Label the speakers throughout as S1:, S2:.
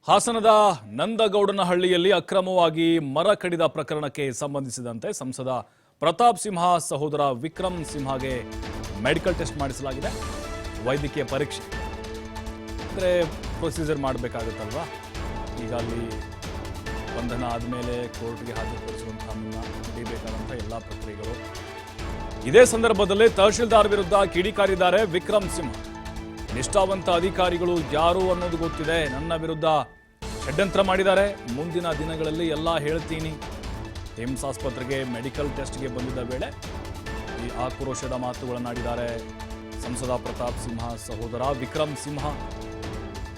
S1: ಹಾಸನದ ನಂದಗೌಡನಹಳ್ಳಿಯಲ್ಲಿ ಅಕ್ರಮವಾಗಿ ಮರ ಕಡಿದ ಪ್ರಕರಣಕ್ಕೆ ಸಂಬಂಧಿಸಿದಂತೆ ಸಂಸದ ಪ್ರತಾಪ್ ಸಿಂಹ ಸಹೋದರ ವಿಕ್ರಮ್ ಸಿಂಹಗೆ ಮೆಡಿಕಲ್ ಟೆಸ್ಟ್ ಮಾಡಿಸಲಾಗಿದೆ. ವೈದ್ಯಕೀಯ ಪರೀಕ್ಷೆ ಅಂದರೆ ಪ್ರೊಸೀಜರ್ ಮಾಡಬೇಕಾಗುತ್ತಲ್ವಾ. ಈಗ ಅಲ್ಲಿ ಬಂಧನ ಆದಮೇಲೆ ಕೋರ್ಟ್ಗೆ ಹಾಜರುಪಡಿಸುವಂತಹ ನಡೀಬೇಕಾದಂಥ ಎಲ್ಲ ಪ್ರಕ್ರಿಯೆಗಳು. ಇದೇ ಸಂದರ್ಭದಲ್ಲಿ ತಹಶೀಲ್ದಾರ್ ವಿರುದ್ಧ ಕಿಡಿಕಾರಿದ್ದಾರೆ ವಿಕ್ರಮ್ ಸಿಂಹ. ನಿಷ್ಠಾವಂತ ಅಧಿಕಾರಿಗಳು ಯಾರು ಅನ್ನೋದು ಗೊತ್ತಿದೆ, ನನ್ನ ವಿರುದ್ಧ ಷಡ್ಯಂತ್ರ ಮಾಡಿದ್ದಾರೆ, ಮುಂದಿನ ದಿನಗಳಲ್ಲಿ ಎಲ್ಲ ಹೇಳ್ತೀನಿ. ಏಮ್ಸ್ ಆಸ್ಪತ್ರೆಗೆ ಮೆಡಿಕಲ್ ಟೆಸ್ಟ್ಗೆ ಬಂದಿದ್ದ ವೇಳೆ ಈ ಆಕ್ರೋಶದ ಮಾತುಗಳನ್ನಾಡಿದ್ದಾರೆ ಸಂಸದ ಪ್ರತಾಪ್ ಸಿಂಹ ಸಹೋದರ ವಿಕ್ರಮ್ ಸಿಂಹ.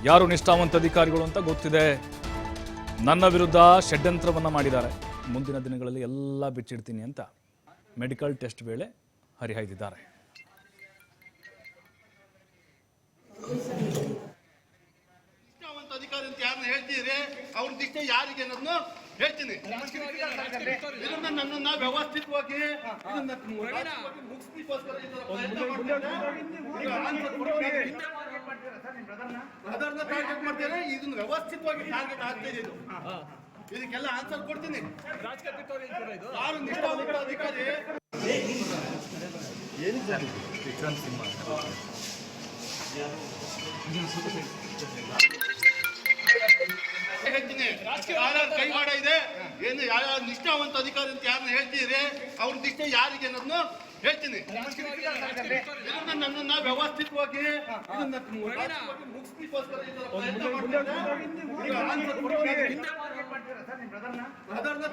S1: ಯಾರು ನಿಷ್ಠಾವಂತ ಅಧಿಕಾರಿಗಳು ಅಂತ ಗೊತ್ತಿದೆ, ನನ್ನ ವಿರುದ್ಧ ಷಡ್ಯಂತ್ರವನ್ನ ಮಾಡಿದ್ದಾರೆ, ಮುಂದಿನ ದಿನಗಳಲ್ಲಿ ಎಲ್ಲ ಬಿಚ್ಚಿಡ್ತೀನಿ ಅಂತ ಮೆಡಿಕಲ್ ಟೆಸ್ಟ್ ವೇಳೆ ಹರಿಹಾಯ್ದಿದ್ದಾರೆ.
S2: ಅಧಿಕಾರಿ ಅಂತ ಯಾರನ್ನ ಹೇಳ್ತಿದ್ರೆ ಅವ್ರ ದಿಷ್ಟೇ ಯಾರಿಗೆ ಅನ್ನೋದನ್ನು ಹೇಳ್ತೀನಿ. ಇದನ್ನ ನನ್ನನ್ನ ವ್ಯವಸ್ಥಿತವಾಗಿ ಟಾರ್ಗೆಟ್ ಮಾಡ್ತೇನೆ. ಇದನ್ನ ವ್ಯವಸ್ಥಿತವಾಗಿ ಟಾರ್ಗೆಟ್ ಆಗ್ತಿದೆ. ಇದಕ್ಕೆಲ್ಲ ಆನ್ಸರ್ ಕೊಡ್ತೀನಿ. ಯಾರು ನಿಷ್ಠಾವಂತ ಅಧಿಕಾರಿ ವಿಕ್ರಮ್ ಸಿಂಹ ಹೇಳ್ತೀನಿ. ಕೈವಾಡ ಇದೆ ಏನು, ಯಾವ ನಿಷ್ಠಾವಂತ ಅಧಿಕಾರಿ ಅಂತ ಯಾರನ್ನ ಹೇಳ್ತಿದ್ರೆ ಅವ್ರ ದಿಷ್ಟೇ ಯಾರಿಗೆ ಅನ್ನೋದನ್ನು ಹೇಳ್ತೀನಿ. ಇದನ್ನ ನನ್ನನ್ನ ವ್ಯವಸ್ಥಿತವಾಗಿ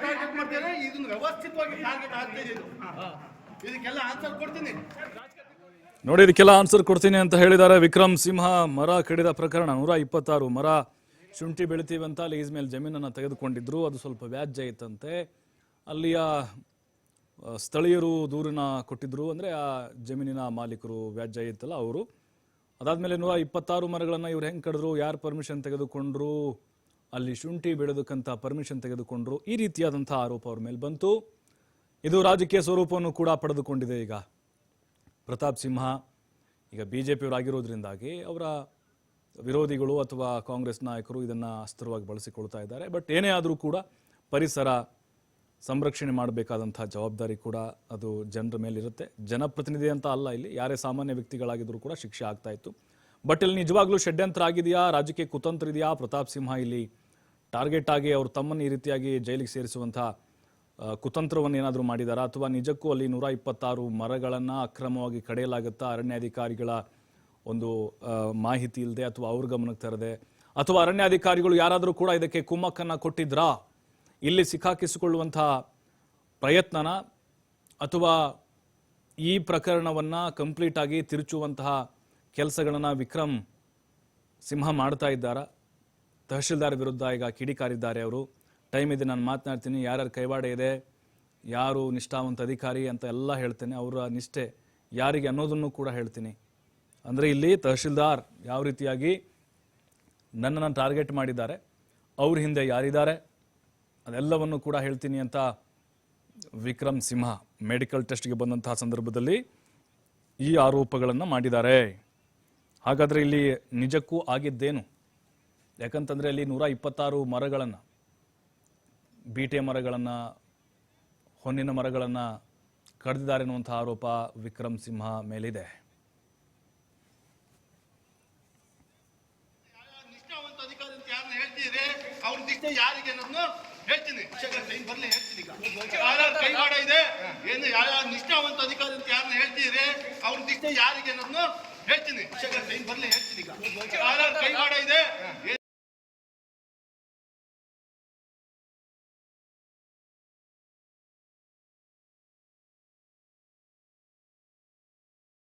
S2: ಟಾರ್ಗೆಟ್ ಮಾಡ್ತೇನೆ. ಇದನ್ನ ವ್ಯವಸ್ಥಿತವಾಗಿ ಟಾರ್ಗೆಟ್ ಆಗ್ತಿದೆ. ಇದಕ್ಕೆಲ್ಲ ಆನ್ಸರ್ ಕೊಡ್ತೀನಿ.
S1: ನೋಡಿ, ಇದಕ್ಕೆಲ್ಲ ಆನ್ಸರ್ ಕೊಡ್ತೀನಿ ಅಂತ ಹೇಳಿದ್ದಾರೆ ವಿಕ್ರಮ್ ಸಿಂಹ. ಮರ ಕಡಿದ ಪ್ರಕರಣ 126 ಮರ ಶುಂಠಿ ಬೆಳಿತೀವಂತ ಲೀಸ್ ಮೇಲೆ ಜಮೀನನ್ನು ತೆಗೆದುಕೊಂಡಿದ್ರು. ಅದು ಸ್ವಲ್ಪ ವ್ಯಾಜ್ಯ ಇತ್ತಂತೆ. ಅಲ್ಲಿಯ ಸ್ಥಳೀಯರು ದೂರಿನ ಕೊಟ್ಟಿದ್ರು, ಅಂದರೆ ಆ ಜಮೀನಿನ ಮಾಲೀಕರು ವ್ಯಾಜ್ಯ ಇತ್ತಲ್ಲ ಅವರು. ಅದಾದಮೇಲೆ 126 ಮರಗಳನ್ನು ಇವ್ರು ಹೆಂಗೆ ಕಡಿದ್ರು, ಯಾರು ಪರ್ಮಿಷನ್ ತೆಗೆದುಕೊಂಡ್ರು, ಅಲ್ಲಿ ಶುಂಠಿ ಬೆಳೆದಕ್ಕಂಥ ಪರ್ಮಿಷನ್ ತೆಗೆದುಕೊಂಡ್ರು, ಈ ರೀತಿಯಾದಂಥ ಆರೋಪ ಅವ್ರ ಮೇಲೆ ಬಂತು. ಇದು ರಾಜಕೀಯ ಸ್ವರೂಪವನ್ನು ಕೂಡ ಪಡೆದುಕೊಂಡಿದೆ. ಈಗ ಪ್ರತಾಪ್ ಸಿಂಹ ಈಗ BJPಯವರಾಗಿರೋದ್ರಿಂದಾಗಿ ಅವರ ವಿರೋಧಿಗಳು ಅಥವಾ ಕಾಂಗ್ರೆಸ್ ನಾಯಕರು ಇದನ್ನು ಅಸ್ತ್ರವಾಗಿ ಬಳಸಿಕೊಳ್ತಾ ಇದ್ದಾರೆ. ಬಟ್ ಏನೇ ಆದರೂ ಕೂಡ ಪರಿಸರ ಸಂರಕ್ಷಣೆ ಮಾಡಬೇಕಾದಂಥ ಜವಾಬ್ದಾರಿ ಕೂಡ ಅದು ಜನರ ಮೇಲಿರುತ್ತೆ. ಜನಪ್ರತಿನಿಧಿ ಅಂತ ಅಲ್ಲ, ಇಲ್ಲಿ ಯಾರೇ ಸಾಮಾನ್ಯ ವ್ಯಕ್ತಿಗಳಾಗಿದ್ರೂ ಕೂಡ ಶಿಕ್ಷೆ ಆಗ್ತಾ ಇತ್ತು. ಬಟ್ ಇಲ್ಲಿ ನಿಜವಾಗ್ಲೂ ಷಡ್ಯಂತ್ರ ಆಗಿದೆಯಾ, ರಾಜಕೀಯ ಕುತಂತ್ರ ಇದೆಯಾ, ಪ್ರತಾಪ್ ಸಿಂಹ ಇಲ್ಲಿ ಟಾರ್ಗೆಟ್ ಆಗಿ ಅವರು ತಮ್ಮನ್ನು ಈ ರೀತಿಯಾಗಿ ಜೈಲಿಗೆ ಸೇರಿಸುವಂಥ ಕುತಂತ್ರವನ್ನು ಏನಾದರೂ ಮಾಡಿದಾರಾ, ಅಥವಾ ನಿಜಕ್ಕೂ ಅಲ್ಲಿ 126 ಮರಗಳನ್ನು ಅಕ್ರಮವಾಗಿ ಕಡಿಯಲಾಗುತ್ತಾ ಅರಣ್ಯಾಧಿಕಾರಿಗಳ ಒಂದು ಮಾಹಿತಿ ಇಲ್ಲದೆ ಅಥವಾ ಅವ್ರ ಗಮನಕ್ಕೆ ತರದೆ, ಅಥವಾ ಅರಣ್ಯಾಧಿಕಾರಿಗಳು ಯಾರಾದರೂ ಕೂಡ ಇದಕ್ಕೆ ಕುಮ್ಮಕ್ಕನ್ನು ಕೊಟ್ಟಿದ್ರಾ, ಇಲ್ಲಿ ಸಿಕ್ಕಾಕಿಸಿಕೊಳ್ಳುವಂಥ ಪ್ರಯತ್ನನ, ಅಥವಾ ಈ ಪ್ರಕರಣವನ್ನು ಕಂಪ್ಲೀಟ್ ಆಗಿ ತಿರುಚುವಂತಹ ಕೆಲಸಗಳನ್ನು ವಿಕ್ರಮ್ ಸಿಂಹ ಮಾಡ್ತಾ ಇದ್ದಾರಾ? ತಹಶೀಲ್ದಾರ್ ವಿರುದ್ಧ ಈಗ ಕಿಡಿಕಾರಿದ್ದಾರೆ ಅವರು. ಟೈಮ್ ಇದೆ, ನಾನು ಮಾತನಾಡ್ತೀನಿ, ಯಾರ್ಯಾರು ಕೈವಾಡ ಇದೆ, ಯಾರು ನಿಷ್ಠಾವಂತ ಅಧಿಕಾರಿ ಅಂತ ಎಲ್ಲ ಹೇಳ್ತೇನೆ, ಅವರ ನಿಷ್ಠೆ ಯಾರಿಗೆ ಅನ್ನೋದನ್ನು ಕೂಡ ಹೇಳ್ತೀನಿ. ಅಂದರೆ ಇಲ್ಲಿ ತಹಶೀಲ್ದಾರ್ ಯಾವ ರೀತಿಯಾಗಿ ನನ್ನನ್ನು ಟಾರ್ಗೆಟ್ ಮಾಡಿದ್ದಾರೆ, ಅವ್ರ ಹಿಂದೆ ಯಾರಿದ್ದಾರೆ, ಅದೆಲ್ಲವನ್ನು ಕೂಡ ಹೇಳ್ತೀನಿ ಅಂತ ವಿಕ್ರಮ್ ಸಿಂಹ ಮೆಡಿಕಲ್ ಟೆಸ್ಟ್ಗೆ ಬಂದಂತಹ ಸಂದರ್ಭದಲ್ಲಿ ಈ ಆರೋಪಗಳನ್ನು ಮಾಡಿದ್ದಾರೆ. ಹಾಗಾದರೆ ಇಲ್ಲಿ ನಿಜಕ್ಕೂ ಆಗಿದ್ದೇನು? ಯಾಕಂತಂದರೆ ಅಲ್ಲಿ 126 ಮರಗಳನ್ನು, ಬೀಟೆ ಮರಗಳನ್ನು, ಹೊನ್ನಿನ ಮರಗಳನ್ನು ಕಡಿದಿದ್ದಾರೆ ಅನ್ನುವಂಥ ಆರೋಪ ವಿಕ್ರಮ್ ಸಿಂಹ ಮೇಲಿದೆ.
S2: ನಿಷ್ಠಾವಂತ ಅಧಿಕಾರಿ ಅಂತ ಯಾರನ್ನ ಹೇಳ್ತಿದ್ರೆ ಅವ್ರ ದಿಷ್ಟೇ ಯಾರಿಗೆ ಅನ್ನೋದನ್ನು ಹೇಳ್ತೀನಿ. ಬರ್ಲಿ ಹೇಳ್ತೀನಿ. ಯಾರ್ಯಾರು ಕೈವಾಡ ಇದೆ ಏನು, ಯಾವ ನಿಷ್ಠಾವಂತ ಅಧಿಕಾರಿ ಅಂತ ಯಾರನ್ನ ಹೇಳ್ತಿದ್ರೆ ಅವ್ರ ದಿಷ್ಟೇ ಯಾರಿಗೆ ಅನ್ನೋದನ್ನು ಹೇಳ್ತೀನಿ. ಬರ್ಲಿ ಹೇಳ್ತೀನಿ. ಯಾರ್ಯಾರು ಕೈವಾಡ ಇದೆ